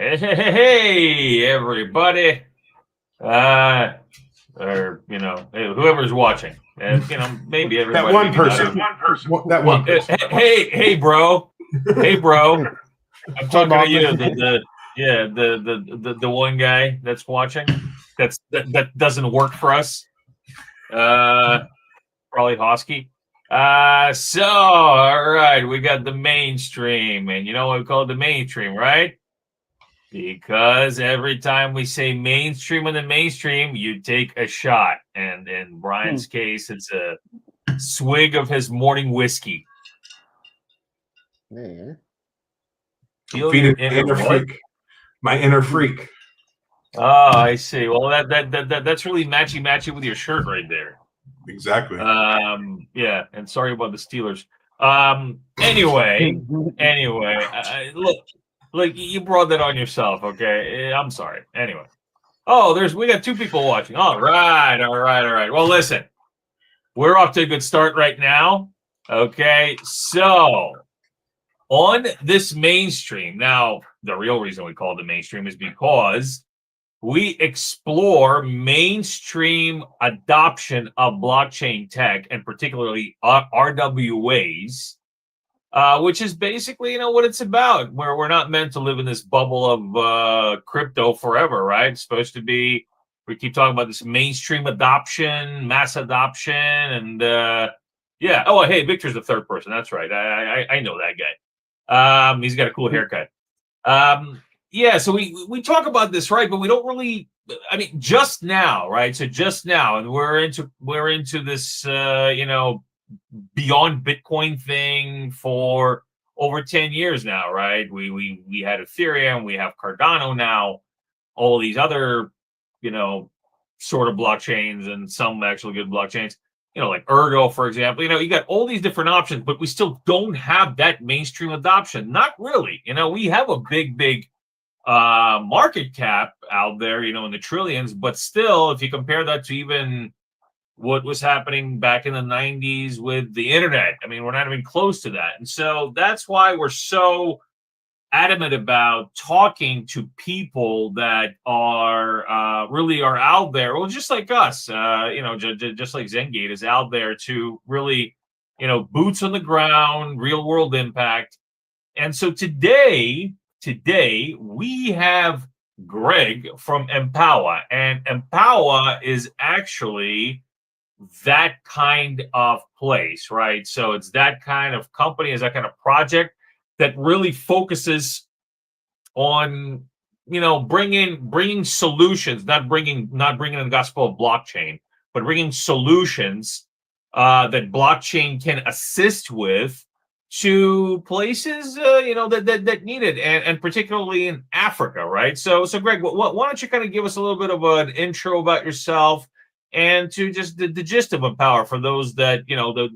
Hey, everybody. Or, whoever's watching. Maybe That everybody, one maybe not. person. That one person. Hey, bro. Hey, bro. I'm talking to Mom. you, the one guy that's watching. That doesn't work for us. Probably Hosky. All right, we got the mainstream, and you know what we call it the mainstream, right? Because every time we say mainstream in the mainstream, you take a shot. And in Brian's case, it's a swig of his morning whiskey. Yeah. Feel Feeding your my inner what? freak. My inner freak. Oh, I see. Well, that's really matchy with your shirt right there. Exactly. Yeah, and sorry about the Steelers. Anyway, look, you brought that on yourself. Okay, I'm sorry. Anyway, we got two people watching. All right. Well, listen, we're off to a good start right now. Okay, so on this mainstream now, the real reason we call it the mainstream is because we explore mainstream adoption of blockchain tech and particularly RWAs, which is basically, what it's about, where we're not meant to live in this bubble of crypto forever, right? It's supposed to be, we keep talking about this mainstream adoption, mass adoption, and yeah. Oh, hey, Victor's the third person. That's right. I know that guy. He's got a cool haircut. Yeah, so we talk about this, right? But we don't really. I mean, just now, right? So just now, and we're into this, beyond Bitcoin thing for over 10 years now, right? We had Ethereum, we have Cardano now, all these other, sort of blockchains, and some actually good blockchains. Like Ergo, for example. You got all these different options, but we still don't have that mainstream adoption. Not really. We have a big market cap out there, in the trillions, but still, if you compare that to even what was happening back in the 90s with the internet, I mean, we're not even close to that. And so that's why we're so adamant about talking to people that are really are out there, well, just like us, just like Zengate is out there to really, boots on the ground, real world impact. And so today we have Greg from Empower, and Empower is actually that kind of place, right? So it's that kind of company, is that kind of project that really focuses on, bringing solutions, not bringing the gospel of blockchain, but bringing solutions that blockchain can assist with to places, that need it, and particularly in Africa, right? So Greg, why don't you kind of give us a little bit of an intro about yourself, and to just the gist of Empower for those that,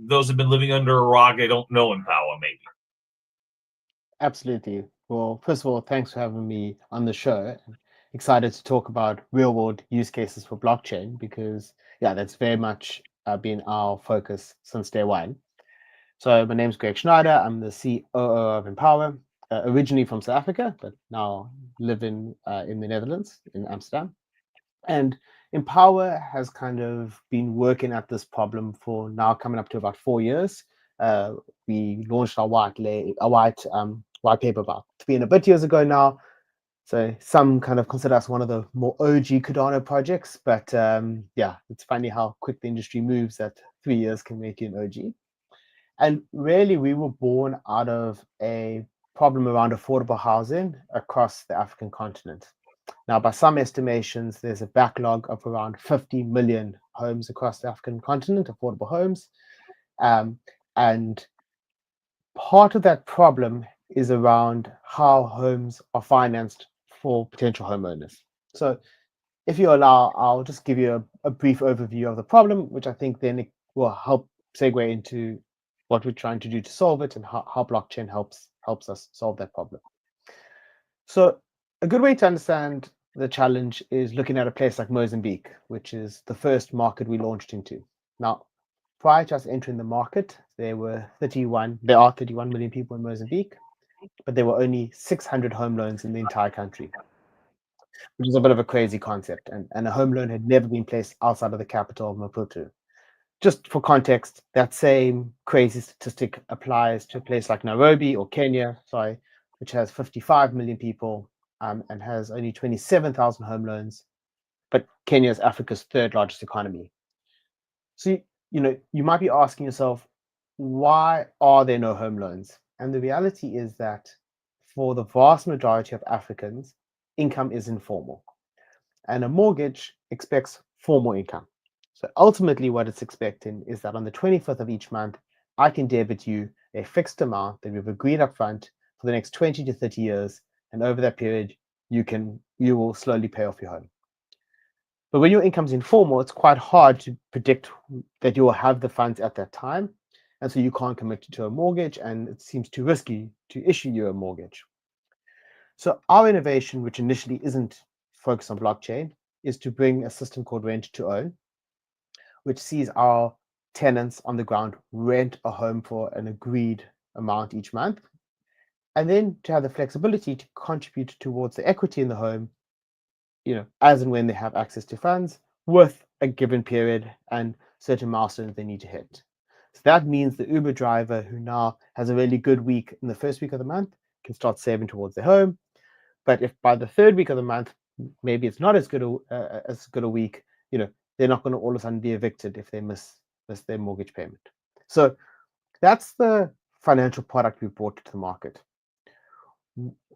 those have been living under a rock, they don't know Empower, maybe. Absolutely. Well, first of all, thanks for having me on the show. Excited to talk about real world use cases for blockchain because, yeah, that's very much been our focus since day one. So my name's Greg Schneider. I'm the COO of Empower, originally from South Africa, but now live in the Netherlands, in Amsterdam. And Empower has kind of been working at this problem for now coming up to about 4 years. We launched our white paper about 3 and a bit years ago now. So some kind of consider us one of the more OG Cardano projects, but yeah, it's funny how quick the industry moves, that 3 years can make you an OG. And really, we were born out of a problem around affordable housing across the African continent. Now, by some estimations, there's a backlog of around 50 million homes across the African continent, affordable homes. And part of that problem is around how homes are financed for potential homeowners. So if you allow, I'll just give you a brief overview of the problem, which I think then it will help segue into what we're trying to do to solve it, and how blockchain helps us solve that problem. So a good way to understand the challenge is looking at a place like Mozambique, which is the first market we launched into. Now, prior to us entering the market, there are 31 million people in Mozambique. but there were only 600 home loans in the entire country, which is a bit of a crazy concept. And a home loan had never been placed outside of the capital of Maputo. Just for context, that same crazy statistic applies to a place like Nairobi or Kenya, which has 55 million people and has only 27,000 home loans. But Kenya is Africa's third largest economy. So, you might be asking yourself, why are there no home loans? And the reality is that for the vast majority of Africans, income is informal. And a mortgage expects formal income. So ultimately, what it's expecting is that on the 25th of each month, I can debit you a fixed amount that we've agreed up front for the next 20 to 30 years. And over that period, you will slowly pay off your home. But when your income's informal, it's quite hard to predict that you will have the funds at that time. And so you can't commit to a mortgage, and it seems too risky to issue you a mortgage. So our innovation, which initially isn't focused on blockchain, is to bring a system called rent to own, which sees our tenants on the ground rent a home for an agreed amount each month, and then to have the flexibility to contribute towards the equity in the home, as and when they have access to funds with a given period and certain milestones they need to hit. So that means the Uber driver who now has a really good week in the first week of the month can start saving towards their home. But if by the third week of the month, maybe it's not as good a week, they're not going to all of a sudden be evicted if they miss their mortgage payment. So that's the financial product we brought to the market.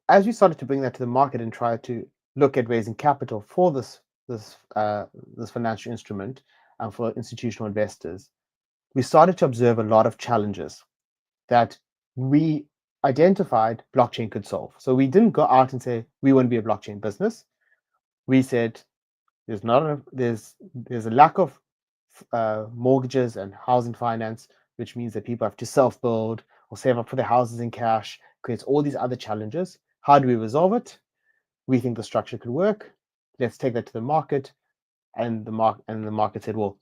As we started to bring that to the market and try to look at raising capital for this financial instrument and for institutional investors, we started to observe a lot of challenges that we identified blockchain could solve. So we didn't go out and say we want to be a blockchain business. We said there's a lack of mortgages and housing finance, which means that people have to self-build or save up for their houses in cash, creates all these other challenges. How do we resolve it? We think the structure could work. Let's take that to the market. And the market said, well,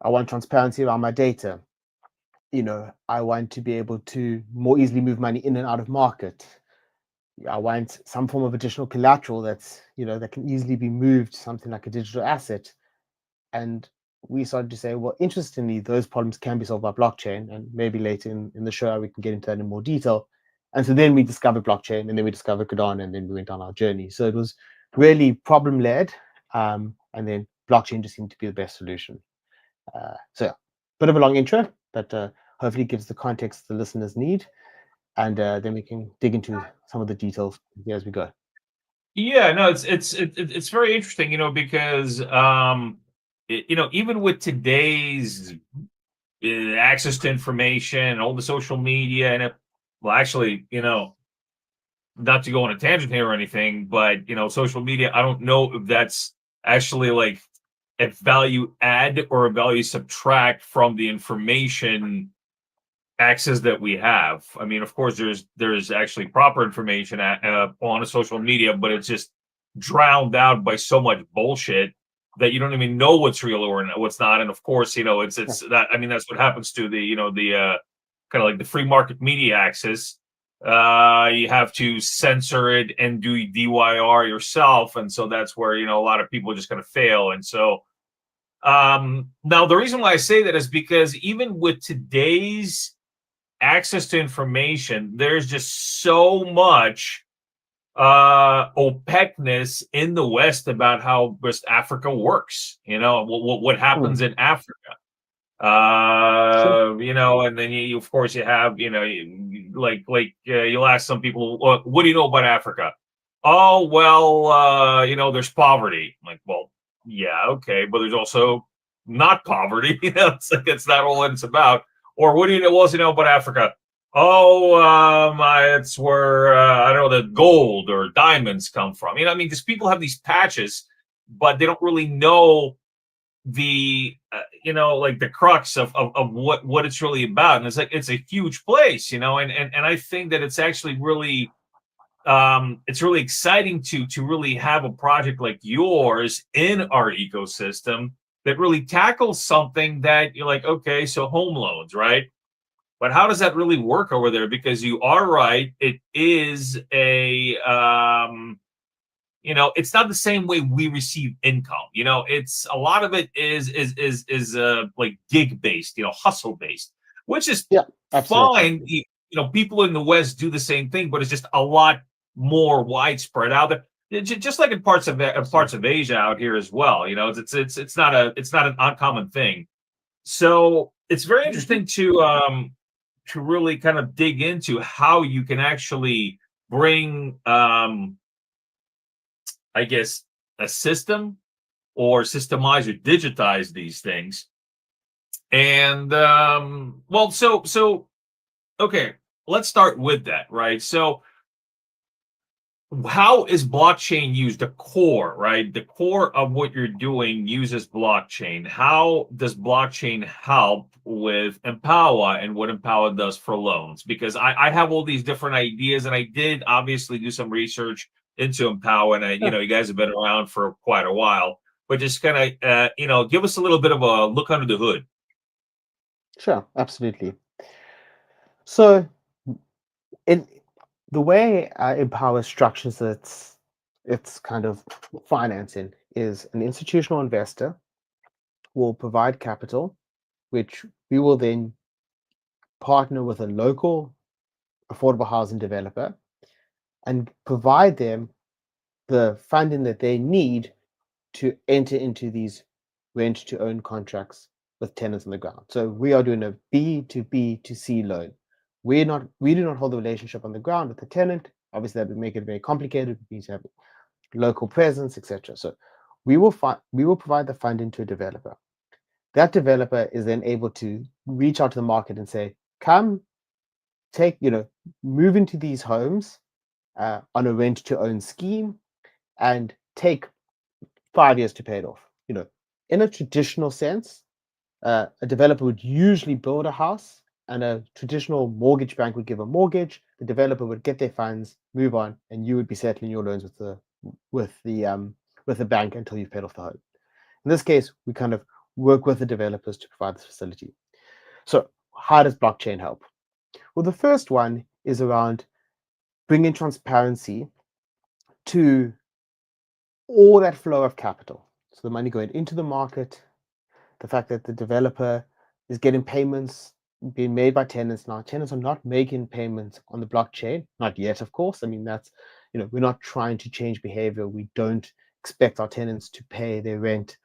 I want transparency around my data. I want to be able to more easily move money in and out of market. I want some form of additional collateral that's, that can easily be moved, something like a digital asset. And we started to say, well, interestingly, those problems can be solved by blockchain. And maybe later in the show, we can get into that in more detail. And so then we discovered blockchain, and then we discovered Cardano, and then we went on our journey. So it was really problem-led. And then blockchain just seemed to be the best solution. So bit of a long intro, but hopefully gives the context the listeners need. And then we can dig into some of the details as we go. Yeah, no, it's very interesting, because even with today's access to information and all the social media and actually, not to go on a tangent here or anything, but social media, I don't know if that's actually like a value add or a value subtract from the information access that we have. I mean, of course, there's actually proper information on a social media, but it's just drowned out by so much bullshit that you don't even know what's real or what's not. And of course, it's that. I mean, that's what happens to the kind of like the free market media access. You have to censor it and do DYR yourself, and so that's where a lot of people are just going to fail. And so now the reason why I say that is because even with today's access to information, there's just so much opaqueness in the West about how West Africa works. What happens in Africa. Sure. And then you of course you have, you'll ask some people, what do you know about Africa? Oh, well, there's poverty. I'm like, well, yeah, okay, but there's also not poverty. It's like it's not all it's about. Or what do you know about Africa? Oh, it's where I don't know, the gold or diamonds come from. Because people have these patches, but they don't really know the like the crux of what it's really about. And it's like it's a huge place, and I think that it's actually really it's really exciting to really have a project like yours in our ecosystem that really tackles something that you're like, okay, so home loans, right? But how does that really work over there? Because you are right, it is a it's not the same way we receive income. It's a lot of it is like gig based, hustle based, which is Yeah, absolutely. fine. People in the West do the same thing, but it's just a lot more widespread out there. Just like in parts of Asia out here as well. It's not an uncommon thing. So it's very interesting to really kind of dig into how you can actually bring I guess a system or systemize or digitize these things. And well, so okay, let's start with that, right? So how is blockchain used? The core, right? The core of what you're doing uses blockchain. How does blockchain help with Empower and what Empower does for loans? Because I have all these different ideas, and I did obviously do some research into Empower, and you guys have been around for quite a while, but just kind of give us a little bit of a look under the hood. Sure, absolutely. So, in the way Empower structures its kind of financing is an institutional investor will provide capital, which we will then partner with a local affordable housing developer and provide them the funding that they need to enter into these rent to own contracts with tenants on the ground. So we are doing a B to B to C loan. We do not hold the relationship on the ground with the tenant. Obviously, that would make it very complicated. We need to have local presence, etc. So we will provide the funding to a developer. That developer is then able to reach out to the market and say, come move into these homes on a rent to own scheme and take 5 years to pay it off. In a traditional sense, a developer would usually build a house, and a traditional mortgage bank would give a mortgage. The developer would get their funds, move on, and you would be settling your loans with the bank until you've paid off the home. In this case, we kind of work with the developers to provide this facility. So, how does blockchain help? Well, the first one is around bringing transparency to all that flow of capital. So the money going into the market, the fact that the developer is getting payments being made by tenants. Now, tenants are not making payments on the blockchain, not yet, of course. I mean, we're not trying to change behavior. We don't expect our tenants to pay their rent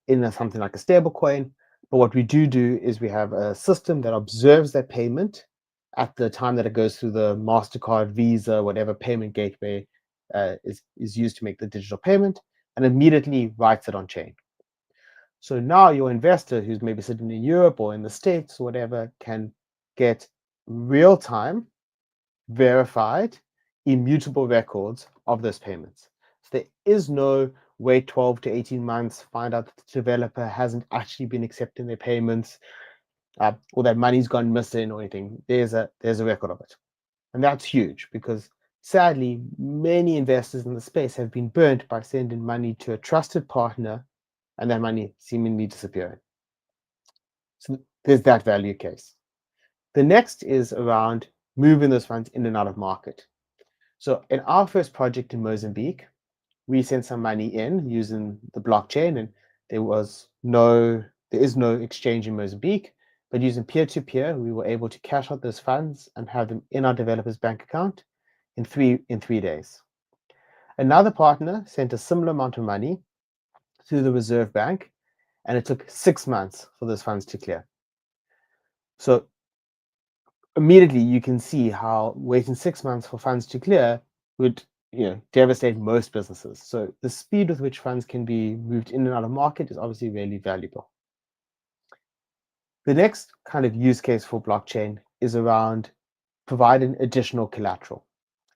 in something like a stable coin. But what we do is we have a system that observes that payment at the time that it goes through the MasterCard, Visa, whatever payment gateway is used to make the digital payment, and immediately writes it on chain. So now your investor who's maybe sitting in Europe or in the States or whatever can get real-time, verified, immutable records of those payments. So there is no wait 12 to 18 months, find out that the developer hasn't actually been accepting their payments, or that money's gone missing or anything. There's a record of it. And that's huge because sadly, many investors in the space have been burnt by sending money to a trusted partner and that money seemingly disappearing. So there's that value case. The next is around moving those funds in and out of market. So in our first project in Mozambique, we sent some money in using the blockchain, and there is no exchange in Mozambique, but using peer-to-peer, we were able to cash out those funds and have them in our developer's bank account in 3 days. Another partner sent a similar amount of money through the Reserve Bank, and it took 6 months for those funds to clear. So immediately you can see how waiting 6 months for funds to clear would devastate most businesses. So the speed with which funds can be moved in and out of market is obviously really valuable. The next kind of use case for blockchain is around providing additional collateral.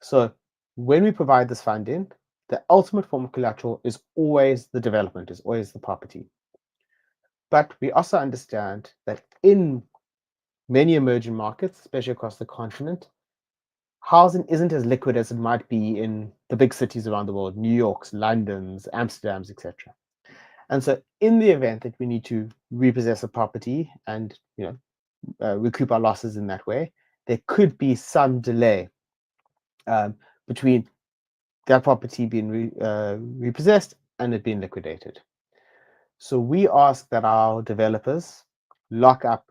So when we provide this funding, the ultimate form of collateral is always the development, is always the property. But we also understand that in many emerging markets, especially across the continent, housing isn't as liquid as it might be in the big cities around the world, New York's, London's, Amsterdam's, etc. And so in the event that we need to repossess a property and recoup our losses in that way, there could be some delay between that property being repossessed and it being liquidated. So we ask that our developers lock up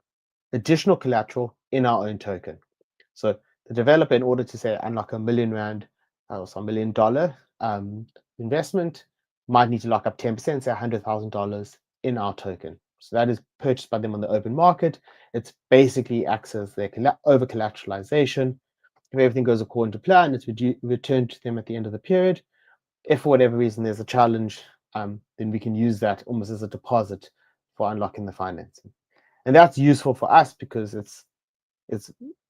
additional collateral in our own token. So the developer, in order to say unlock R1 million or some $1 million investment, might need to lock up 10%, say $100,000 in our token. So that is purchased by them on the open market. It's basically acts as their over collateralization. If everything goes according to plan, it's returned to them at the end of the period. If for whatever reason there's a challenge, then we can use that almost as a deposit for unlocking the financing. And that's useful for us because it's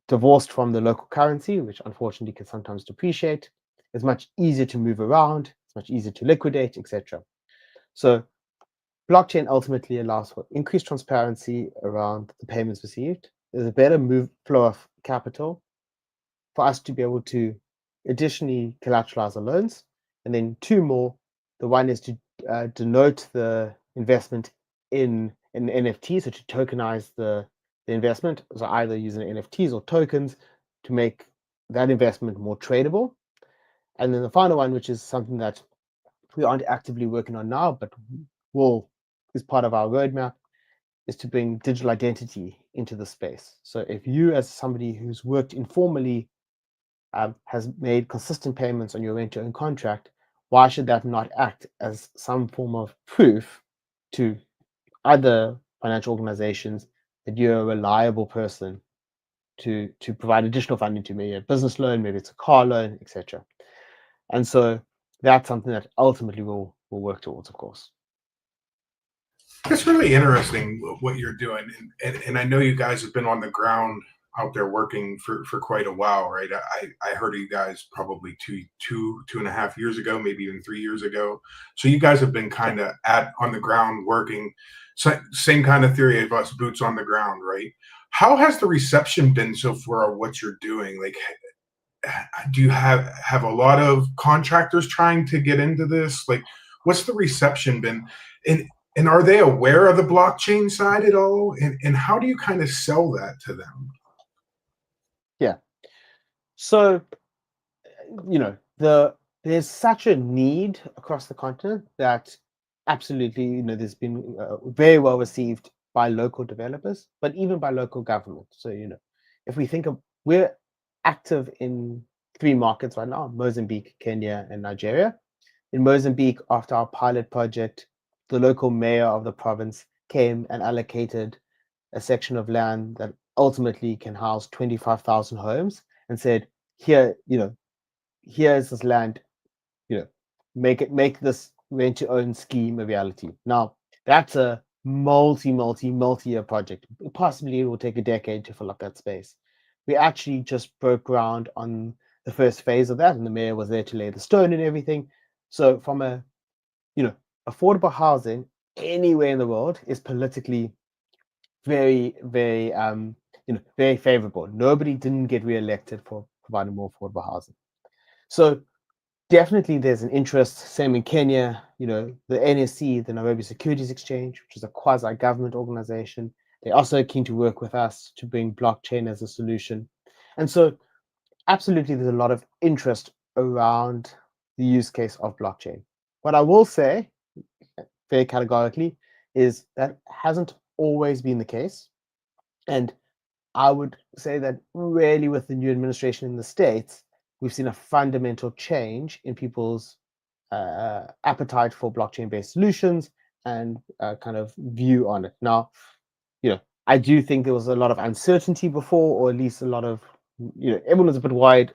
divorced from the local currency, which unfortunately can sometimes depreciate. It's much easier to move around, it's much easier to liquidate, etc. So blockchain ultimately allows for increased transparency around the payments received. There's a better flow of capital for us to be able to additionally collateralize our loans. And then two more. The one is to denote the investment in an NFT, so to tokenize the investment, so either using NFTs or tokens to make that investment more tradable. And then the final one, which is something that we aren't actively working on now, but is part of our roadmap, is to bring digital identity into the space. So if you, as somebody who's worked informally, has made consistent payments on your rent-to-own contract, why should that not act as some form of proof to other financial organizations that you're a reliable person to provide additional funding to, maybe a business loan, maybe it's a car loan, etc. And so that's something that ultimately we'll work towards, of course. It's really interesting what you're doing, and I know you guys have been on the ground out there working for quite a while, right? I heard of you guys probably two and a half years ago, maybe even 3 years ago. So you guys have been kind of on the ground working. So same kind of theory of us, boots on the ground, right? How has the reception been so far of what you're doing? Like, do you have a lot of contractors trying to get into this? Like, what's the reception been? And are they aware of the blockchain side at all? And how do you kind of sell that to them? Yeah. So, there's such a need across the continent that absolutely, there's been very well received by local developers, but even by local government. So, if we think of, we're active in 3 markets right now: Mozambique, Kenya, and Nigeria. In Mozambique, after our pilot project, the local mayor of the province came and allocated a section of land that ultimately can house 25,000 homes and said, here's this land, make this rent-to-own scheme a reality. Now, that's a multi-year project. Possibly it will take a decade to fill up that space. We actually just broke ground on the first phase of that, and the mayor was there to lay the stone and everything. So from affordable housing anywhere in the world is politically very, very, very favorable. Nobody didn't get re-elected for providing more affordable housing. So definitely there's an interest. Same in Kenya, the NSC, the Nairobi Securities Exchange, which is a quasi-government organization. They're also keen to work with us to bring blockchain as a solution. And so absolutely there's a lot of interest around the use case of blockchain. What I will say, very categorically, is that hasn't always been the case. And I would say that really with the new administration in the States, we've seen a fundamental change in people's appetite for blockchain-based solutions and kind of view on it. Now, I do think there was a lot of uncertainty before, or at least a lot of, everyone was a bit worried.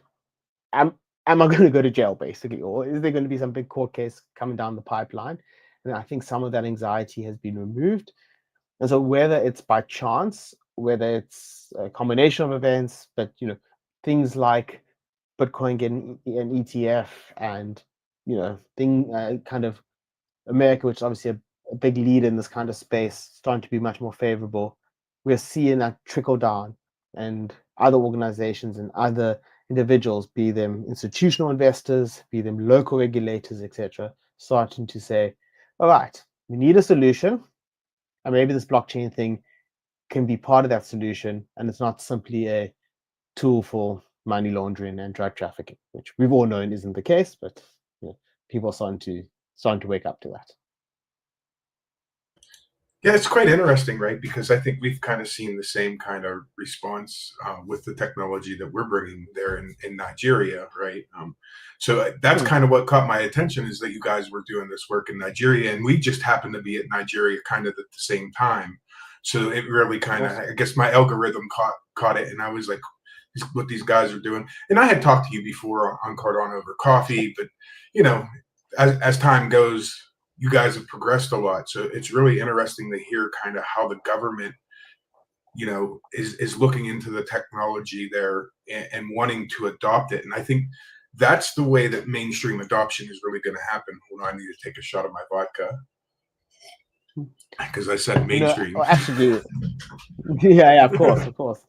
Am I going to go to jail, basically, or is there going to be some big court case coming down the pipeline? And I think some of that anxiety has been removed. And so whether it's by chance, whether it's a combination of events, but things like Bitcoin getting an ETF and kind of America, which is obviously a big lead in this kind of space, starting to be much more favorable. We're seeing that trickle down, and other organizations and other individuals, be them institutional investors, be them local regulators, etc., starting to say, all right, we need a solution, and maybe this blockchain thing can be part of that solution, and it's not simply a tool for money laundering and drug trafficking, which we've all known isn't the case, but people are starting to wake up to that. Yeah, it's quite interesting, right? Because I think we've kind of seen the same kind of response with the technology that we're bringing there in Nigeria, right? So that's kind of what caught my attention, is that you guys were doing this work in Nigeria, and we just happened to be at Nigeria kind of at the same time. So it really kind of, I guess my algorithm caught it, and I was like, what these guys are doing. And I had talked to you before on Cardano over coffee, but as time goes, you guys have progressed a lot. So it's really interesting to hear kind of how the government, is looking into the technology there and wanting to adopt it. And I think that's the way that mainstream adoption is really going to happen. Hold on, I need to take a shot of my vodka because I said mainstream. Absolutely. Yeah, of course.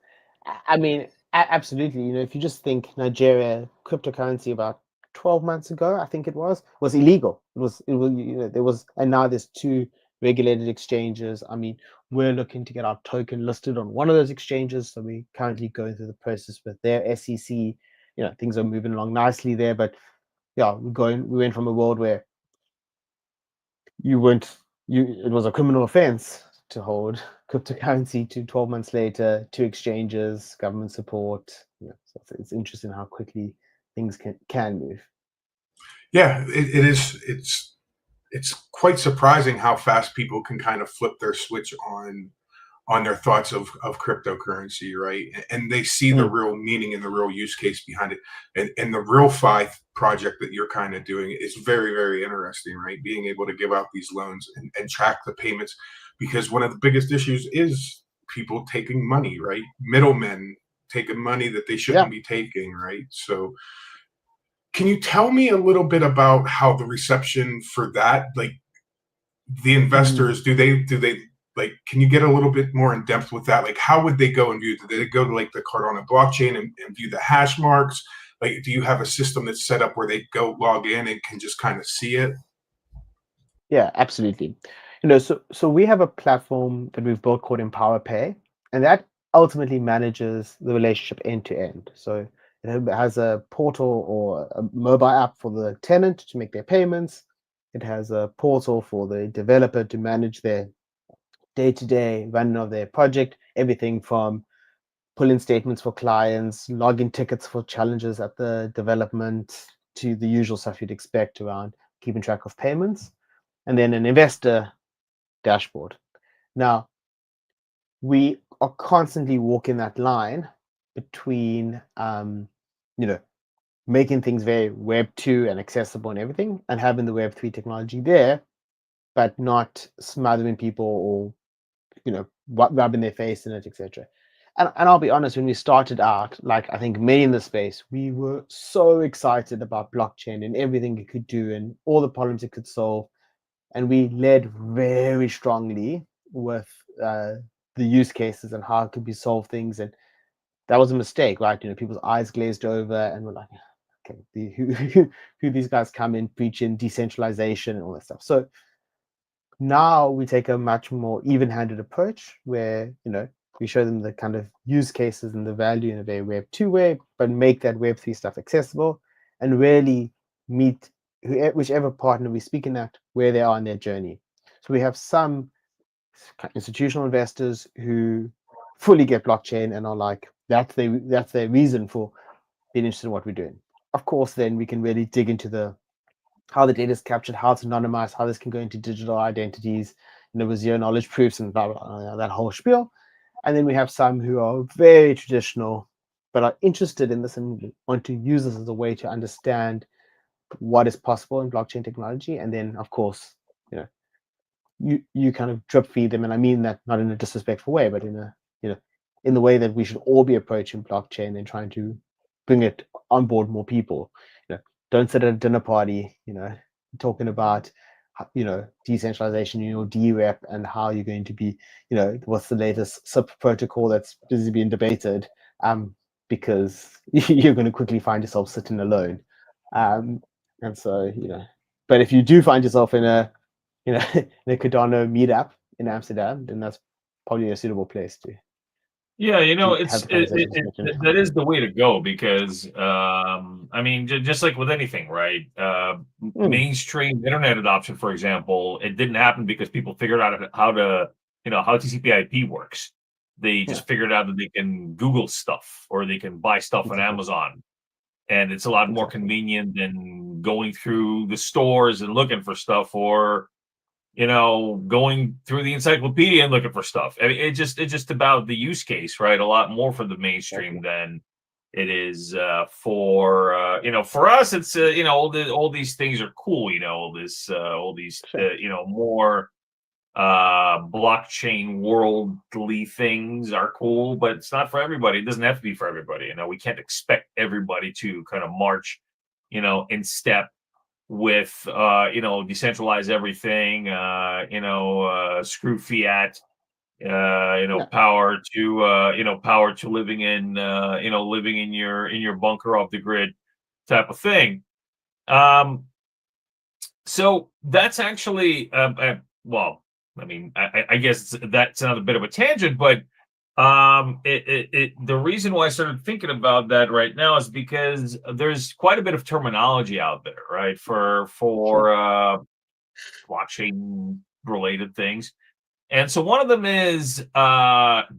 I mean, absolutely. If you just think Nigeria, cryptocurrency about 12 months ago, I think it was illegal. It was there was, and now there's 2 regulated exchanges. I mean, we're looking to get our token listed on one of those exchanges, so we're currently going through the process with their SEC. Things are moving along nicely there, but yeah, we went from a world where it was a criminal offense to hold cryptocurrency to 12 months later, 2 exchanges, government support. So it's interesting how quickly things can move. Yeah, it is. It's quite surprising how fast people can kind of flip their switch on their thoughts of cryptocurrency, right? And they see the real meaning and the real use case behind it. And the real five project that you're kind of doing is very, very interesting, right? Being able to give out these loans and track the payments, because one of the biggest issues is people taking money, right? Middlemen taking money that they shouldn't be taking, right? So can you tell me a little bit about how the reception for that, like the investors, do they like, can you get a little bit more in depth with that? Like, how would they go and view? Do they go to like the Cardano blockchain and view the hash marks? Like, do you have a system that's set up where they go log in and can just kind of see it? Yeah, absolutely. So we have a platform that we've built called Empower Pay, and that ultimately manages the relationship end to end. So it has a portal or a mobile app for the tenant to make their payments. It has a portal for the developer to manage their day-to-day running of their project, everything from pull-in statements for clients, login tickets for challenges at the development, to the usual stuff you'd expect around keeping track of payments, and then an investor dashboard. Now, we are constantly walking that line between, making things very Web 2 and accessible and everything, and having the Web 3 technology there, but not smothering people or rubbing their face in it, etc. And I'll be honest, when we started out, like I think many in the space, we were so excited about blockchain and everything it could do and all the problems it could solve. And we led very strongly with the use cases and how it could be solved things. And that was a mistake, right? People's eyes glazed over and we're like, okay, who these guys come in preaching decentralization and all that stuff. So now we take a much more even-handed approach where, we show them the kind of use cases and the value in a very Web 2 way, but make that Web 3 stuff accessible and really meet whichever partner we're speaking at where they are in their journey. So we have some institutional investors who fully get blockchain and are like, that's their reason for being interested in what we're doing. Of course, then we can really dig into how the data is captured, how it's anonymized, how this can go into digital identities, with zero knowledge proofs and blah, blah, that whole spiel. And then we have some who are very traditional, but are interested in this and want to use this as a way to understand what is possible in blockchain technology. And then, of course, you kind of drip feed them, and I mean that not in a disrespectful way, but in in the way that we should all be approaching blockchain and trying to bring it on board more people. Don't sit at a dinner party, talking about decentralization, DREP, and how you're going to be, what's the latest SIP protocol that's busy being debated, because you're going to quickly find yourself sitting alone. And so, but if you do find yourself in a, in a Cardano meetup in Amsterdam, then that's probably a suitable place to Yeah, have it's the conversations that is the way to go because I mean, just like with anything, right? Mainstream internet adoption, for example, it didn't happen because people figured out how to, how TCP/IP works. They Yeah, just figured out that they can Google stuff or they can buy stuff on exactly, Amazon, and it's a lot more exactly. convenient than going through the stores and looking for stuff or going through the encyclopedia and looking for stuff. I mean, it's just about the use case, right? A lot more for the mainstream Exactly. than it is for for us. It's all these things are cool. All these Sure. more blockchain worldly things are cool, but it's not for everybody. It doesn't have to be for everybody. We can't expect everybody to kind of march, in step with decentralize everything, screw fiat, Yeah, power to living in living in your bunker off the grid type of thing. So that's actually well, I mean, I guess that's another bit of a tangent, but the reason why I started thinking about that right now is because there's quite a bit of terminology out there, right, sure. for blockchain related things. And so one of them is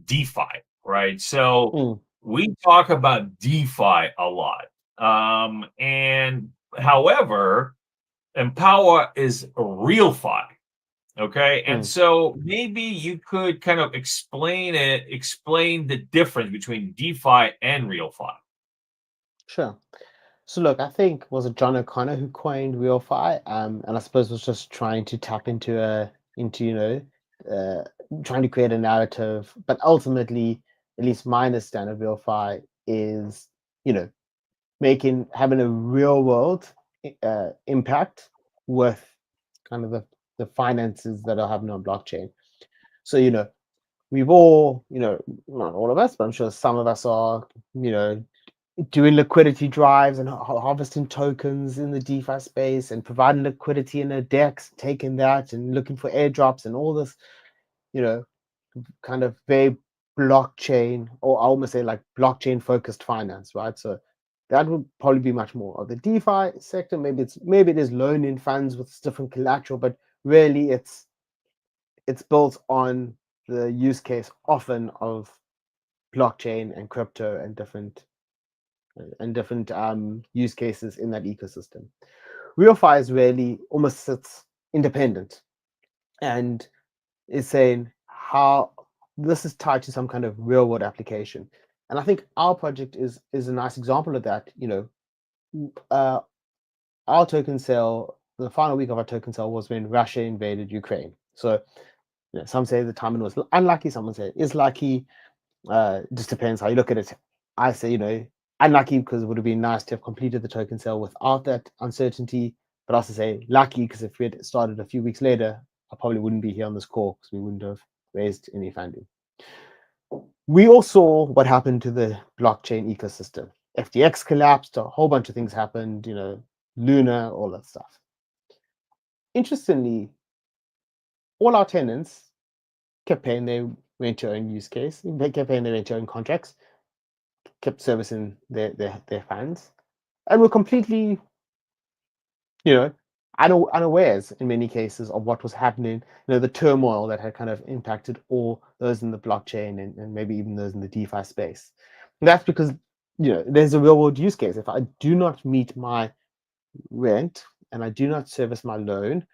DeFi, right? So Mm, we talk about DeFi a lot. And however, Empower is real fi. Okay. And mm, so maybe you could kind of explain the difference between DeFi and real fi. sure. So look, I think was it John O'Connor who coined RealFi, and I suppose was just trying to tap into uh, trying to create a narrative, but ultimately, at least my understanding of RealFi is you know having a real world impact with kind of the finances that are happening on blockchain. So we've all not all of us, but I'm sure some of us are you know doing liquidity drives and harvesting tokens in the DeFi space and providing liquidity in a DEX, taking that and looking for airdrops and all this, you know, kind of very blockchain, or I almost say like blockchain focused finance, right? So that would probably be much more of the DeFi sector. Maybe it is loaning funds with different collateral, but really it's built on the use case often of blockchain and crypto and different use cases in that ecosystem. RealFi is really almost sits independent and is saying how this is tied to some kind of real world application. And I think our project is a nice example of that. Uh, our token sale, the final week of our token sale was when Russia invaded Ukraine. So some say the timing was unlucky, someone say it is lucky. Just depends how you look at it. I say, unlucky because it would have been nice to have completed the token sale without that uncertainty. But I also say lucky because if we had started a few weeks later, I probably wouldn't be here on this call because we wouldn't have raised any funding. We all saw what happened to the blockchain ecosystem. FTX collapsed, a whole bunch of things happened, Luna, all that stuff. Interestingly, all our tenants kept paying their rent to own use case, they kept paying their rent to own contracts, kept servicing their fans, and were completely, you know, unawares in many cases of what was happening. The turmoil that had kind of impacted all those in the blockchain and maybe even those in the DeFi space. And that's because there's a real world use case. If I do not meet my rent and I do not service my loan,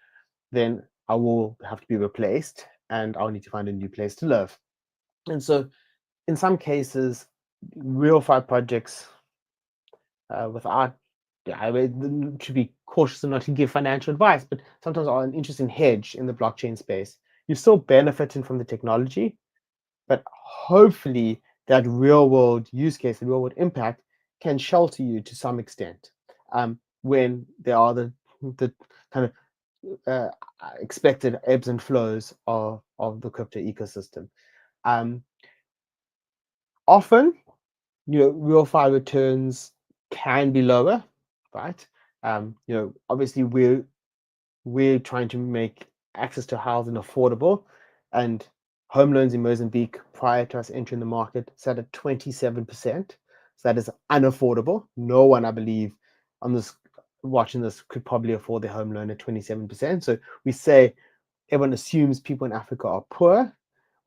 then I will have to be replaced and I'll need to find a new place to live. And so in some cases, real fi projects without I should be cautious and not to give financial advice, but sometimes are an interesting hedge in the blockchain space. You're still benefiting from the technology, but hopefully that real world use case, the real world impact can shelter you to some extent when there are the kind of expected ebbs and flows of the crypto ecosystem. Um, Often, real fi returns can be lower, right? Obviously we're trying to make access to housing affordable, and home loans in Mozambique prior to us entering the market sat at 27%. So that is unaffordable. No one, I believe, on this watching this could probably afford their home loan at 27%. So we say everyone assumes people in Africa are poor.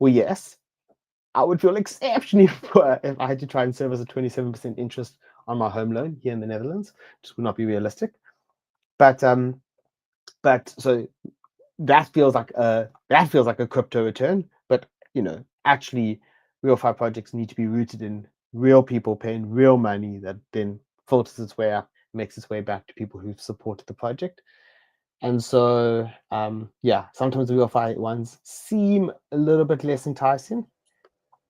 Well, yes, I would feel exceptionally poor if I had to try and service a 27% interest on my home loan here in the Netherlands. Just would not be realistic. But so that feels like a crypto return. But actually, real fi projects need to be rooted in real people paying real money that then filters its way up, makes its way back to people who've supported the project. And so, sometimes the real fi ones seem a little bit less enticing,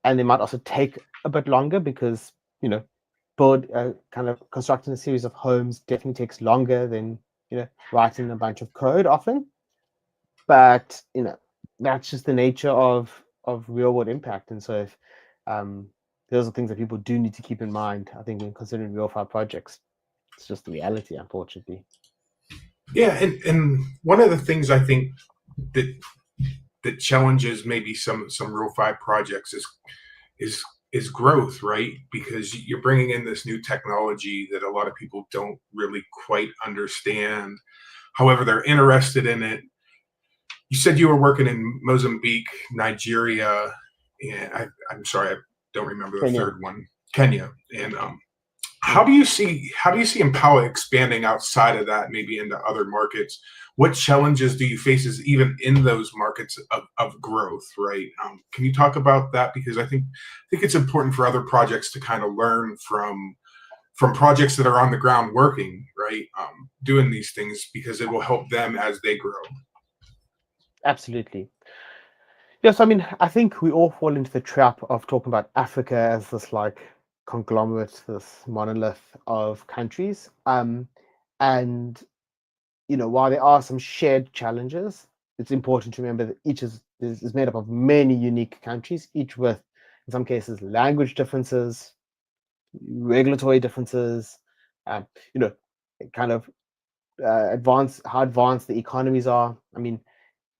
and they might also take a bit longer because kind of constructing a series of homes definitely takes longer than writing a bunch of code often. But that's just the nature of real world impact. And so if those are things that people do need to keep in mind, I think, when considering real fi projects. It's just the reality, unfortunately. Yeah, and one of the things I think that challenges maybe some real five projects is growth, right? Because you're bringing in this new technology that a lot of people don't really quite understand. However, they're interested in it. You said you were working in Mozambique, Nigeria, and I'm sorry, I don't remember the third one, Kenya. And how do you see Impala expanding outside of that, maybe into other markets? What challenges do you face as even in those markets of growth, right? Can you talk about that? Because I think it's important for other projects to kind of learn from projects that are on the ground working, right? Doing these things, because it will help them as they grow. Absolutely. Yes, I mean, I think we all fall into the trap of talking about Africa as this like conglomerate, this monolith of countries. And while there are some shared challenges, it's important to remember that each is made up of many unique countries, each with, in some cases, language differences, regulatory differences, kind of how advanced the economies are. I mean,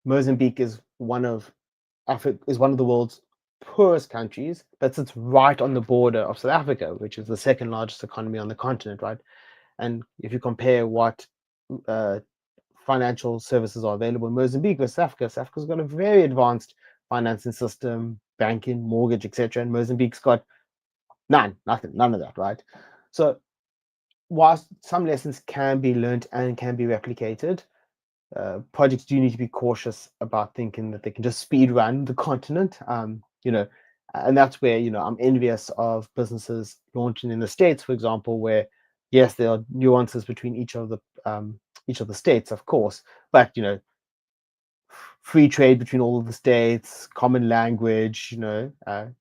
Mozambique is one of the world's poorest countries, but sits right on the border of South Africa, which is the second largest economy on the continent, right? And if you compare what financial services are available in Mozambique versus Africa, South Africa's got a very advanced financing system, banking, mortgage, etc. And Mozambique's got none of that, right? So whilst some lessons can be learned and can be replicated, projects do need to be cautious about thinking that they can just speed run the continent. And that's where I'm envious of businesses launching in the States, for example, where yes, there are nuances between each of the states, of course, but free trade between all of the states, common language.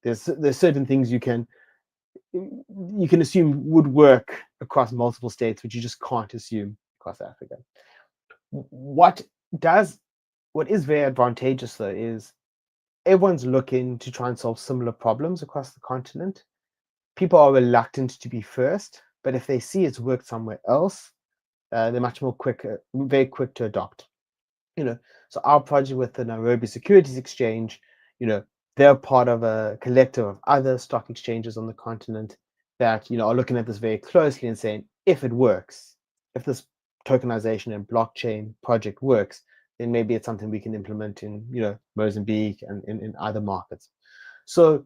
There's certain things you can assume would work across multiple states, which you just can't assume across Africa. What is very advantageous, though, is everyone's looking to try and solve similar problems across the continent. People are reluctant to be first, but if they see it's worked somewhere else, they're very quick to adopt. So our project with the Nairobi Securities Exchange, they're part of a collective of other stock exchanges on the continent that are looking at this very closely and saying, if it works, if this tokenization and blockchain project works, then maybe it's something we can implement in Mozambique and in other markets. So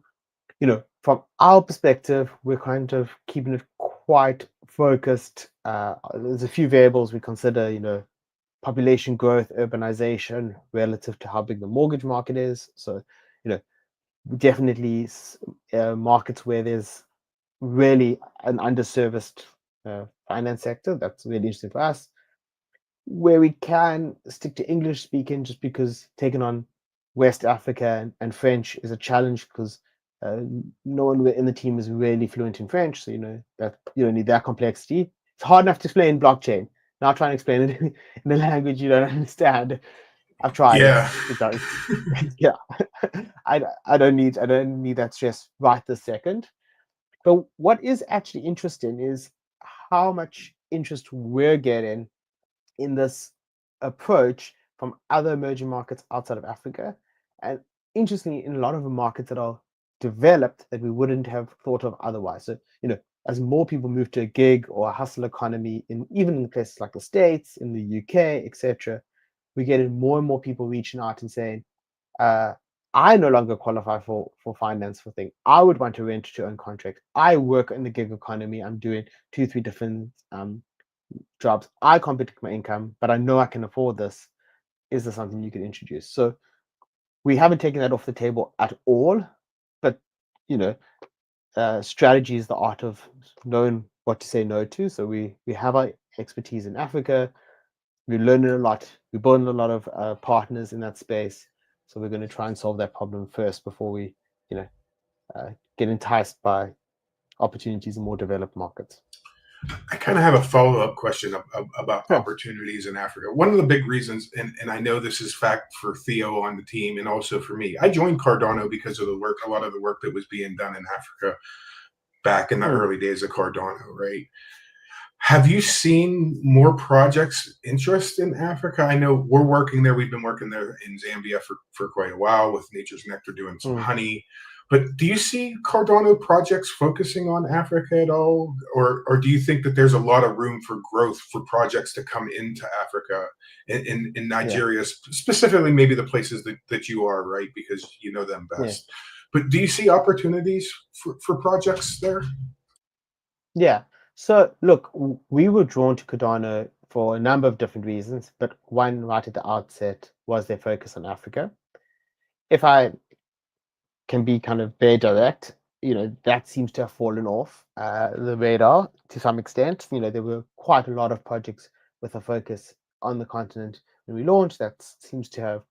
from our perspective, we're kind of keeping it quite focused. There's a few variables we consider, population growth, urbanization relative to how big the mortgage market is. So definitely markets where there's really an underserviced finance sector. That's really interesting for us. Where we can stick to English speaking, just because taking on West Africa and French is a challenge, because no one in the team is really fluent in French. So that you don't need that complexity. It's hard enough to explain blockchain. Now try and explain it in a language you don't understand. I've tried. Yeah. It does. Yeah. I don't need that stress right this second. But what is actually interesting is how much interest we're getting in this approach from other emerging markets outside of Africa. And interestingly, in a lot of the markets that are developed that we wouldn't have thought of otherwise. So, as more people move to a gig or a hustle economy, even in places like the States, in the UK, etc., we're getting more and more people reaching out and saying, I no longer qualify for finance for thing. I would want to rent to own contract. I work in the gig economy. I'm doing 2, 3 different jobs. I can't predict my income, but I know I can afford this. Is there something you can introduce? So we haven't taken that off the table at all, but strategy is the art of knowing what to say no to. So we have our expertise in Africa. We're learning a lot. We're building a lot of partners in that space. So we're going to try and solve that problem first before we, get enticed by opportunities in more developed markets. I kind of have a follow-up question about Sure. opportunities in Africa. One of the big reasons, and I know this is fact for Theo on the team and also for me, I joined Cardano because of a lot of the work that was being done in Africa back in the early days of Cardano, right? Have you seen more projects interest in Africa? I know we're working there. We've been working there in Zambia for quite a while with Nature's Nectar doing some honey. But do you see Cardano projects focusing on Africa at all? Or do you think that there's a lot of room for growth for projects to come into Africa in Nigeria, specifically maybe the places that you are, right? Because you know them best. Yeah. But do you see opportunities for projects there? Yeah. So look, we were drawn to Cardano for a number of different reasons, but one right at the outset was their focus on Africa. If I can be kind of very direct, that seems to have fallen off the radar to some extent. There were quite a lot of projects with a focus on the continent when we launched. That seems to have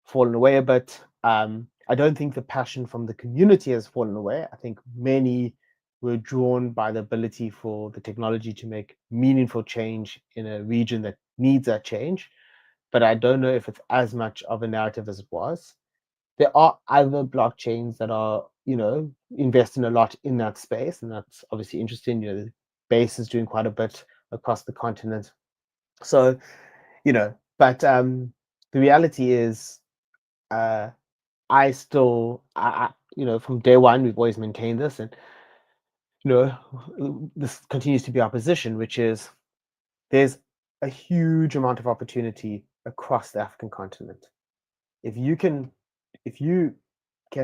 fallen away a bit. I don't think the passion from the community has fallen away. I think many were drawn by the ability for the technology to make meaningful change in a region that needs that change. But I don't know if it's as much of a narrative as it was. There are other blockchains that are, investing a lot in that space, and that's obviously interesting. The base is doing quite a bit across the continent. So, but the reality is, I still, from day one, we've always maintained this, and this continues to be our position, which is there's a huge amount of opportunity across the African continent. If you can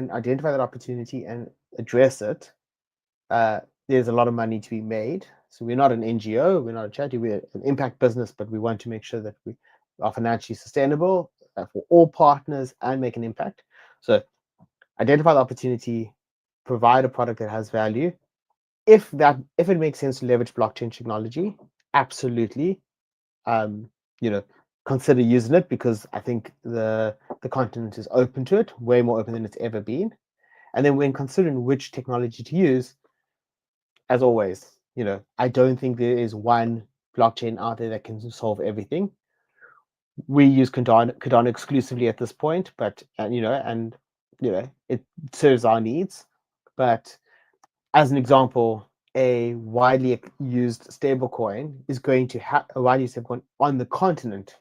identify that opportunity and address it, there's a lot of money to be made. So we're not an NGO, we're not a charity, we're an impact business, but we want to make sure that we are financially sustainable for all partners and make an impact. So identify the opportunity, provide a product that has value. If it makes sense to leverage blockchain technology, absolutely, consider using it, because I think the continent is open to it, way more open than it's ever been. And then when considering which technology to use, as always, I don't think there is one blockchain out there that can solve everything. We use Cardano exclusively at this point, but it serves our needs. But as an example, a widely used stablecoin is going to have a widely used stablecoin on the continent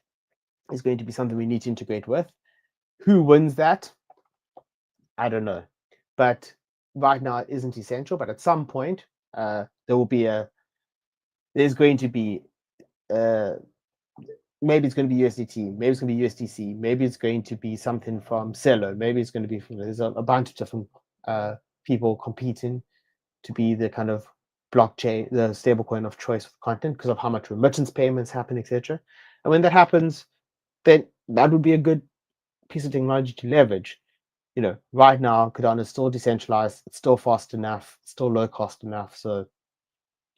is going to be something we need to integrate with. Who wins that? I don't know. But right now it isn't essential. But at some point, there's going to be maybe it's going to be USDT, maybe it's going to be USDC, maybe it's going to be something from Celo, maybe it's going to be, there's a bunch of different people competing to be the kind of blockchain, the stablecoin of choice for the content because of how much remittance payments happen, etc. And when that happens, then that would be a good piece of technology to leverage. Right now, Cardano is still decentralized, it's still fast enough, it's still low cost enough. So,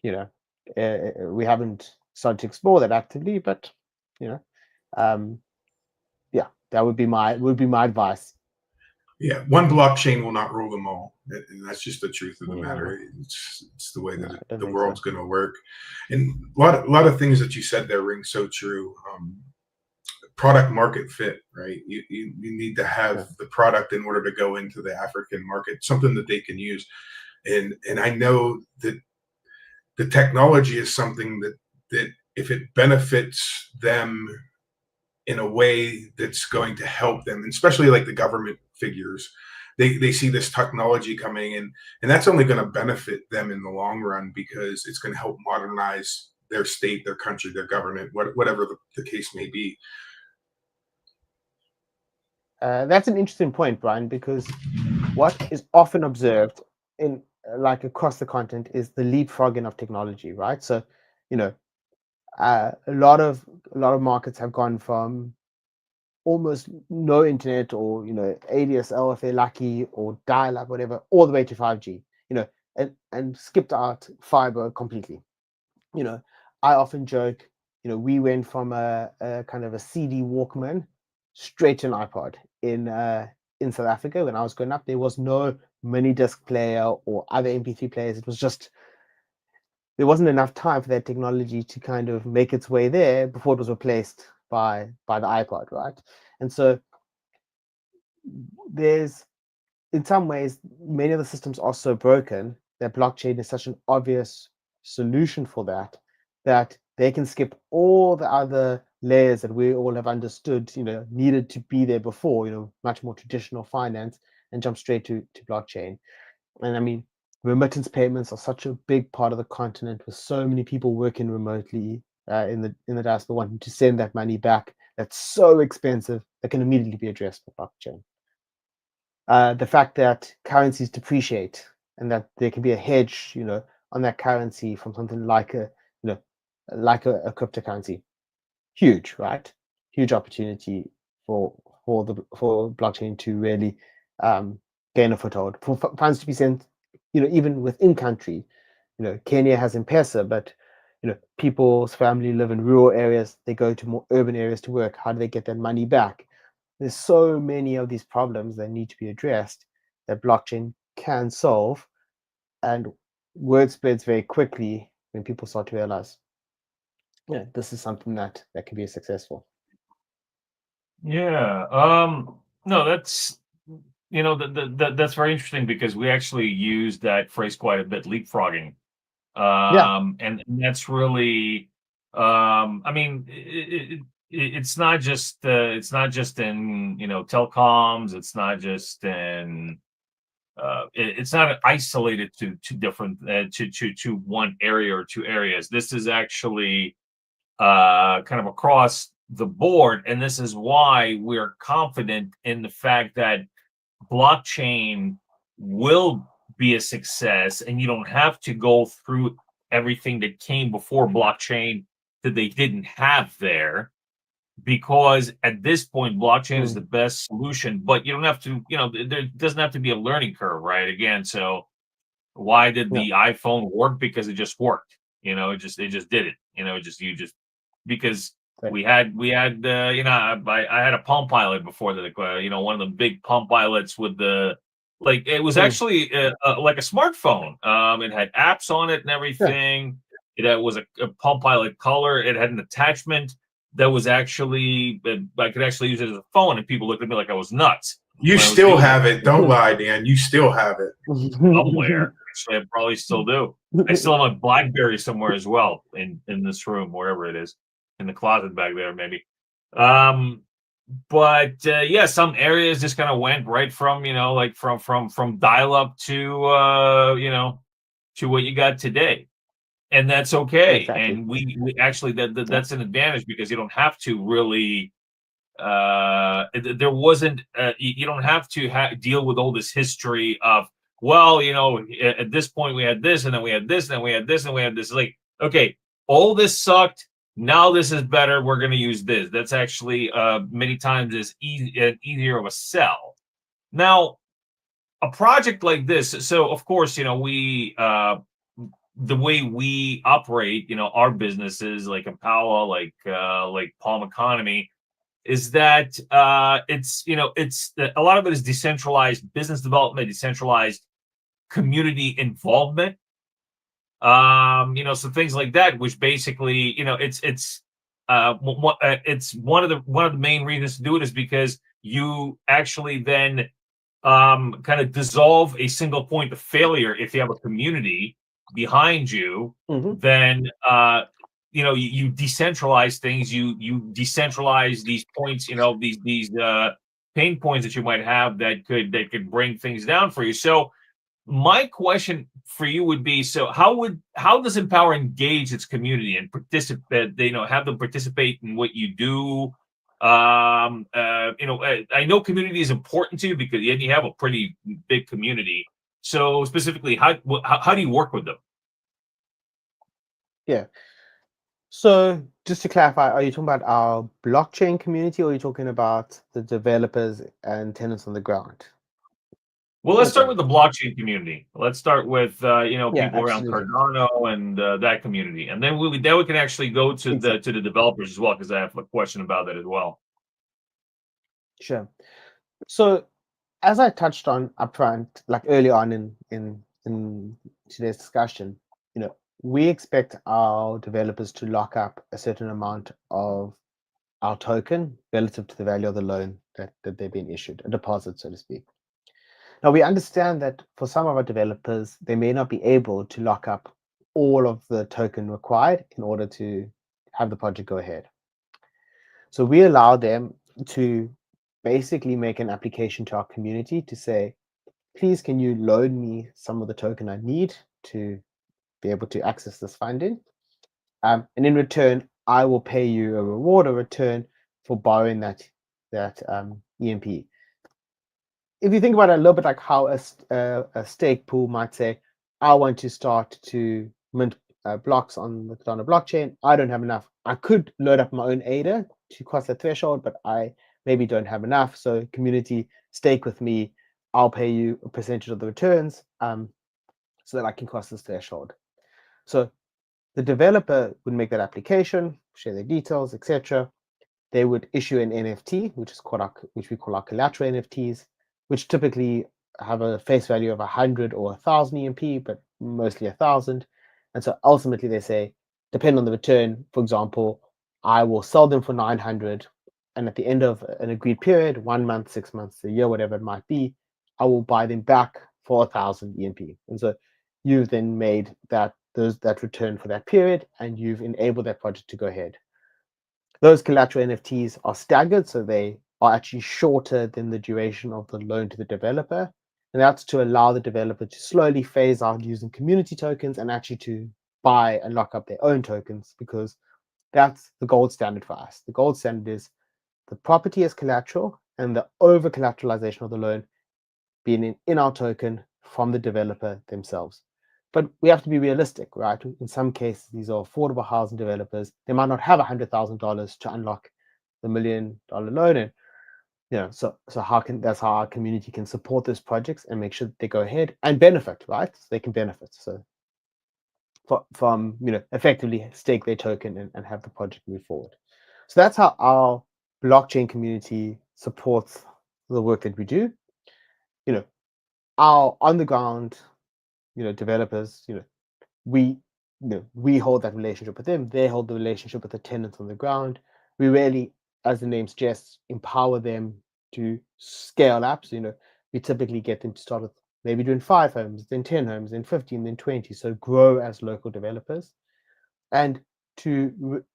we haven't started to explore that actively, but that would be my advice. Yeah, one blockchain will not rule them all, and that's just the truth of the matter. It's the way that the world's going to work. And a lot of things that you said there ring so true. Product market fit, right? You need to have the product in order to go into the African market, something that they can use. And I know that the technology is something that if it benefits them in a way that's going to help them, especially like the government figures. They see this technology coming in, and that's only going to benefit them in the long run because it's going to help modernize their state, their country, their government, whatever the case may be. That's an interesting point, Brian, because what is often observed in like across the continent is the leapfrogging of technology, right? So, you know, a lot of markets have gone from almost no internet or ADSL if they're lucky or dial-up, whatever, all the way to 5G, and skipped out fiber completely. I often joke, we went from a kind of a CD Walkman straight to an iPod in South Africa. When I was growing up, there was no mini disc player or other MP3 players. It was just, there wasn't enough time for that technology to kind of make its way there before it was replaced by the iPod, right? And so there's, in some ways, many of the systems are so broken that blockchain is such an obvious solution for that they can skip all the other layers that we all have understood, needed to be there before, much more traditional finance, and jump straight to blockchain. And I mean, remittance payments are such a big part of the continent, with so many people working remotely in the diaspora wanting to send that money back. That's so expensive that can immediately be addressed by blockchain. The fact that currencies depreciate and that there can be a hedge, on that currency from something like a cryptocurrency, huge, right? Huge opportunity for blockchain to really gain a foothold, for funds to be sent, even within country. Kenya has M-Pesa, but people's family live in rural areas. They go to more urban areas to work. How do they get that money back? There's so many of these problems that need to be addressed that blockchain can solve, and word spreads very quickly when people start to realize, this is something that can be successful. Yeah. No, that's that's very interesting because we actually use that phrase quite a bit, leapfrogging. And that's really, I mean, it's not just in telecoms. It's not just in it's not isolated to different to one area or two areas. This is actually kind of across the board, and this is why we're confident in the fact that blockchain will be a success, and you don't have to go through everything that came before blockchain that they didn't have there, because at this point blockchain is the best solution. But you don't have to, there doesn't have to be a learning curve, right? Again, so why did the iPhone work? Because it just worked. It just did it. Because we had I had a Palm Pilot before that, one of the big Palm Pilots with the, like, it was actually like a smartphone. It had apps on it and everything. It was a Palm Pilot Color. It had an attachment that was actually, I could actually use it as a phone, and people looked at me like I was nuts. You still have it. Don't lie, Dan. You still have it. Somewhere. Actually, I probably still do. I still have a BlackBerry somewhere as well in this room, wherever it is, in the closet back there, maybe. But some areas just kind of went right from, like from dial-up to to what you got today. And that's okay. Exactly. And we actually, that's an advantage, because you don't have to really there wasn't you don't have to deal with all this history of, well, at this point we had this, and then we had this, and then we had this, and we had this. Like, okay, all this sucked, now this is better, we're going to use this. That's actually many times is easier of a sell. Now, a project like this, so of course, we the way we operate, our businesses like Impala, like Palm Economy, is that it's a lot of it is decentralized business development, decentralized community involvement, so things like that, which basically, it's one of the main reasons to do it is because you actually then kind of dissolve a single point of failure. If you have a community behind you, then you decentralize things. You decentralize these points, these pain points that you might have that could bring things down for you. So my question for you would be: so how does Empower engage its community and participate? Have them participate in what you do. I know community is important to you because you have a pretty big community. So specifically, how do you work with them? Yeah. So just to clarify, are you talking about our blockchain community, or are you talking about the developers and tenants on the ground? Well, let's start Okay. with the blockchain community. Let's start with Yeah, people around absolutely. Cardano and that community, and then we can actually go to Exactly. the developers as well, because I have a question about that as well. Sure. So as I touched on upfront, like early on in today's discussion, we expect our developers to lock up a certain amount of our token relative to the value of the loan that they've been issued, a deposit, so to speak. Now, we understand that for some of our developers, they may not be able to lock up all of the token required in order to have the project go ahead. So we allow them to basically make an application to our community to say, please, can you loan me some of the token I need to be able to access this funding? And in return, I will pay you a reward or return for borrowing that EMP. If you think about it a little bit like how a stake pool might say, I want to start to mint blocks on the Cardano blockchain. I don't have enough. I could load up my own ADA to cross that threshold, but I maybe don't have enough. So community, stake with me. I'll pay you a percentage of the returns so that I can cross this threshold. So the developer would make that application, share their details, etc. They would issue an NFT, which we call our collateral NFTs, which typically have a face value of 100 or 1,000 EMP, but mostly 1,000. And so ultimately they say, depending on the return, for example, I will sell them for 900, and at the end of an agreed period, 1 month, 6 months, a year, whatever it might be, I will buy them back for 1,000 EMP. And so you've then made that return for that period, and you've enabled that project to go ahead. Those collateral NFTs are staggered, so they are actually shorter than the duration of the loan to the developer. And that's to allow the developer to slowly phase out using community tokens and actually to buy and lock up their own tokens, because that's the gold standard for us. The gold standard is the property as collateral and the over collateralization of the loan being in our token from the developer themselves. But we have to be realistic, right? In some cases, these are affordable housing developers. They might not have $100,000 to unlock the $1 million loan, and so that's how our community can support those projects and make sure that they go ahead and benefit, right? So they can benefit. So from effectively stake their token and have the project move forward. So that's how our blockchain community supports the work that we do. Our on the ground developers, we hold that relationship with them. They hold the relationship with the tenants on the ground. We really, as the name suggests, empower them to scale up. So we typically get them to start with maybe doing 5 homes, then 10 homes, then 15, then 20. So grow as local developers. And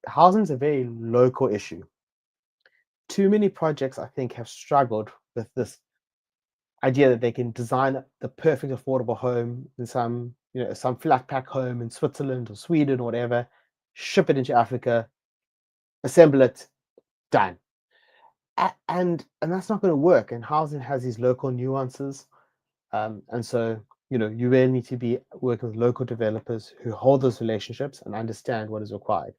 housing is a very local issue. Too many projects, I think, have struggled with this idea that they can design the perfect affordable home in some flat pack home in Switzerland or Sweden or whatever, ship it into Africa, assemble it, done. And that's not going to work. And housing has these local nuances. And so you really need to be working with local developers who hold those relationships and understand what is required.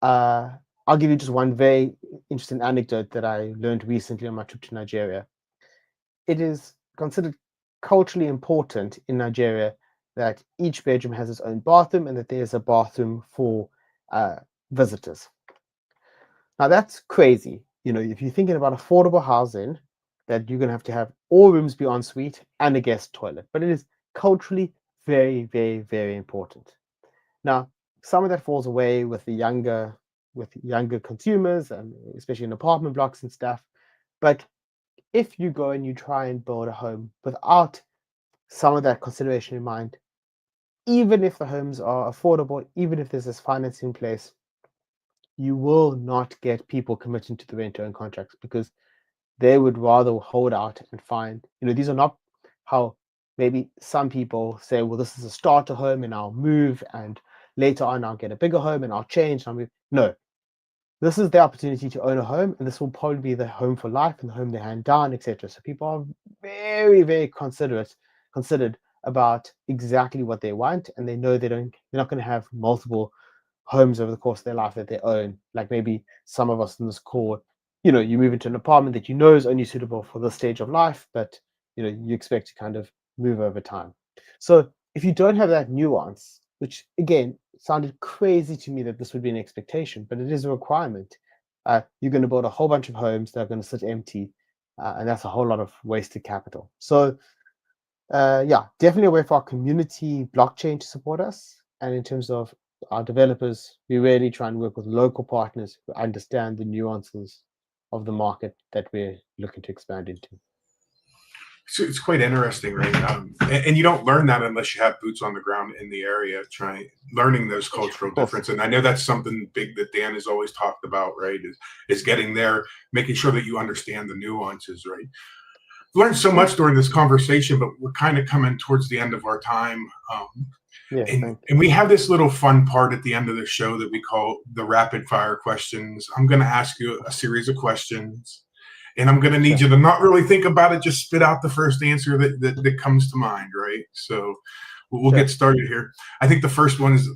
I'll give you just one very interesting anecdote that I learned recently on my trip to Nigeria. It is considered culturally important in Nigeria that each bedroom has its own bathroom and that there's a bathroom for visitors. Now that's crazy. If you're thinking about affordable housing, that you're going to have all rooms be en suite and a guest toilet. But it is culturally very, very, very important. Now, some of that falls away with younger consumers, and especially in apartment blocks and stuff. But if you go and you try and build a home without some of that consideration in mind, even if the homes are affordable, even if there's this financing in place, you will not get people committing to the rent-to-own contracts, because they would rather hold out and find, these are not how maybe some people say, well, this is a starter home and I'll move and later on I'll get a bigger home and I'll change. No, this is the opportunity to own a home, and this will probably be the home for life and the home they hand down, etc. So people are very, very considered about exactly what they want, and they know they're not going to have multiple homes over the course of their life that they own. Like maybe some of us in this call, you move into an apartment that is only suitable for this stage of life, but you expect to kind of move over time. So if you don't have that nuance, which again sounded crazy to me that this would be an expectation, but it is a requirement. You're going to build a whole bunch of homes that are going to sit empty, and that's a whole lot of wasted capital. So yeah, definitely a way for our community blockchain to support us. And in terms of our developers, we really try and work with local partners who understand the nuances of the market that we're looking to expand into. So it's quite interesting, right? And you don't learn that unless you have boots on the ground in the area, learning those cultural differences. And I know that's something big that Dan has always talked about, right? Is getting there, making sure that you understand the nuances, right? Learned so much during this conversation, but we're kind of coming towards the end of our time. And we have this little fun part at the end of the show that we call the rapid fire questions. I'm going to ask you a series of questions, and I'm going to need you to not really think about it. Just spit out the first answer that comes to mind, right? So we'll get started here. I think the first one is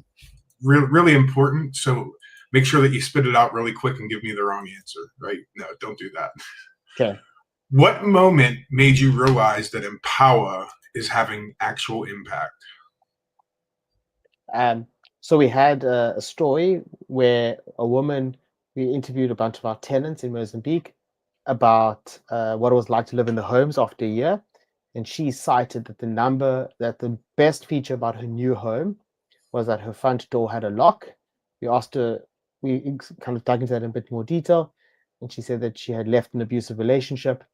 really important. So make sure that you spit it out really quick and give me the wrong answer, right? No, don't do that. Okay. What moment made you realize that Empower is having actual impact? So we had a story where we interviewed a bunch of our tenants in Mozambique about what it was like to live in the homes after a year. And she cited that the best feature about her new home was that her front door had a lock. We asked her, we kind of dug into that in a bit more detail. And she said that she had left an abusive relationship,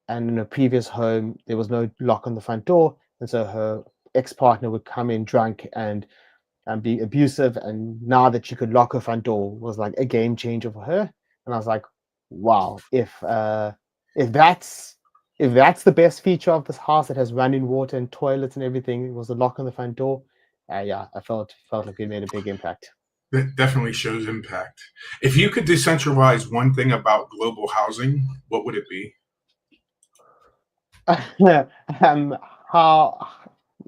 and in a previous home, there was no lock on the front door. And so her ex-partner would come in drunk and be abusive. And now that she could lock her front door was like a game changer for her. And I was like, wow, if that's the best feature of this house that has running water and toilets and everything, it was a lock on the front door. Yeah, I felt like we made a big impact. That definitely shows impact. If you could decentralize one thing about global housing, what would it be?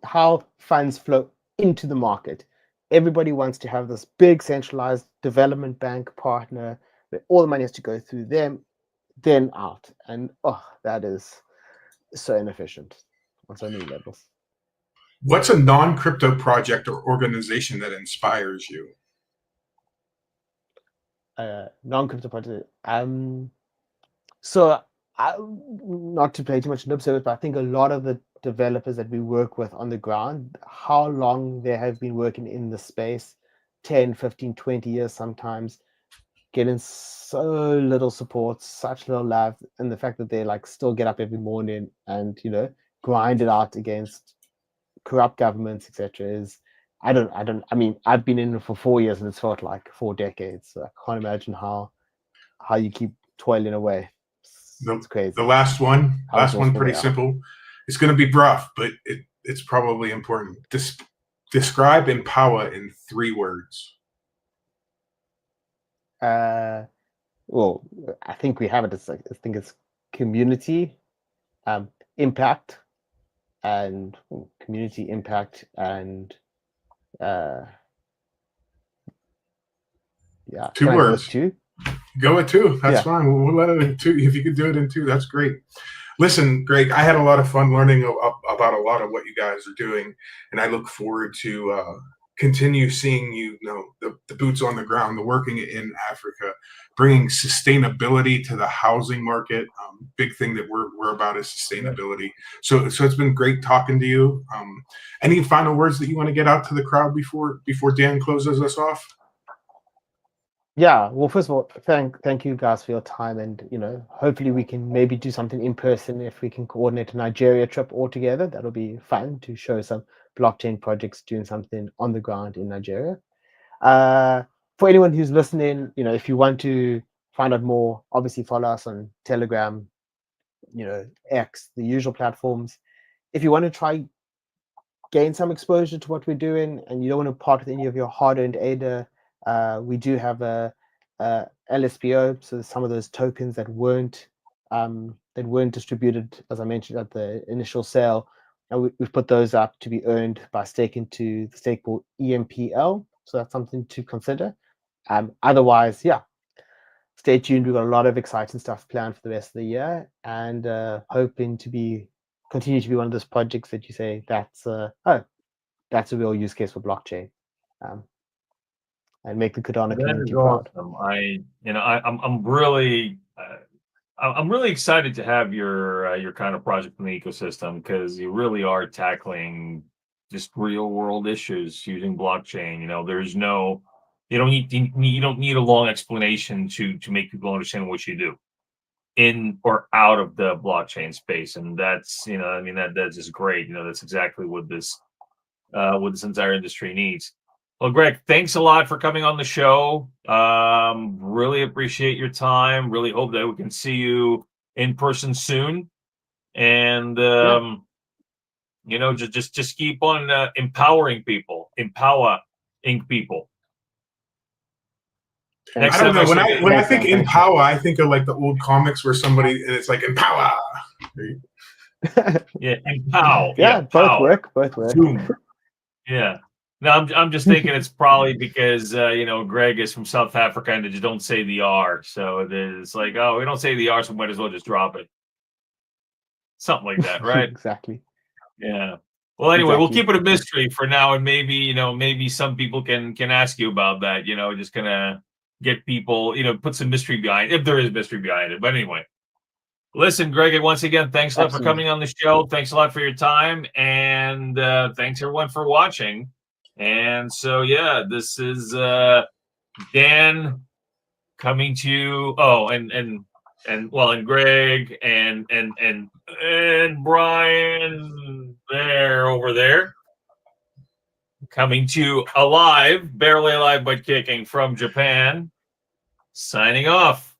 How funds flow into the market. Everybody wants to have this big centralized development bank partner where all the money has to go through them, then out. And that is so inefficient on so many levels. What's a non-crypto project or organization that inspires you? Non-crypto project. So not to play too much lip service, but I think a lot of the developers that we work with on the ground, how long they have been working in the space, 10, 15, 20 years sometimes, getting so little support, such little love, and the fact that they like still get up every morning and grind it out against corrupt governments, etc. is I mean, I've been in it for 4 years and it's felt like 4 decades. So I can't imagine how you keep toiling away. It's crazy. The last one pretty simple. It's going to be rough, but it's probably important. Describe Empower in 3 words. Well, I think we have it. I think it's community, impact, and community impact, and yeah. 2 words. 2? Go with 2. That's fine. We'll let it in 2. If you could do it in 2, that's great. Listen, Greg, I had a lot of fun learning about a lot of what you guys are doing, and I look forward to continue seeing the boots on the ground, the working in Africa, bringing sustainability to the housing market. Big thing that we're about is sustainability. So it's been great talking to you. Any final words that you want to get out to the crowd before Dan closes us off? Yeah, well, first of all, thank you guys for your time, and hopefully we can maybe do something in person. If we can coordinate a Nigeria trip all together, that'll be fun to show some blockchain projects doing something on the ground in Nigeria. For anyone who's listening, if you want to find out more, obviously follow us on Telegram, X, the usual platforms. If you want to try gain some exposure to what we're doing and you don't want to part with any of your hard-earned ADA, we do have a LSPO, so some of those tokens that weren't distributed, as I mentioned at the initial sale, and we've put those up to be earned by staking to the stake pool EMPL. So that's something to consider. Otherwise, yeah, stay tuned. We've got a lot of exciting stuff planned for the rest of the year, and hoping to continue to be one of those projects that you say that's a real use case for blockchain, and make the Cardano That community is proud. awesome. I'm really excited to have your kind of project in the ecosystem, because you really are tackling just real world issues using blockchain. You don't need a long explanation to make people understand what you do in or out of the blockchain space, and that's that's just great. That's exactly what this entire industry needs. Well, Greg, thanks a lot for coming on the show. Really appreciate your time. Really hope that we can see you in person soon. And just keep on empowering people. I don't know. When I think empower, I think of like the old comics where somebody and it's like empower. Yeah, empower. Yeah, both work. Zoom. Yeah. No, I'm just thinking it's probably because Greg is from South Africa and they just don't say the R. So it's like, oh, we don't say the R, so we might as well just drop it. Something like that, right? Exactly. Yeah. Well, anyway, We'll keep it a mystery for now, and maybe some people can ask you about that. Just gonna get people, put some mystery behind, if there is mystery behind it. But anyway, listen, Greg, once again, thanks a lot for coming on the show. Thanks a lot for your time, and thanks everyone for watching. And so, yeah, this is Dan coming to you. Oh, and Greg and Brian over there, coming to you alive, barely alive but kicking from Japan. Signing off.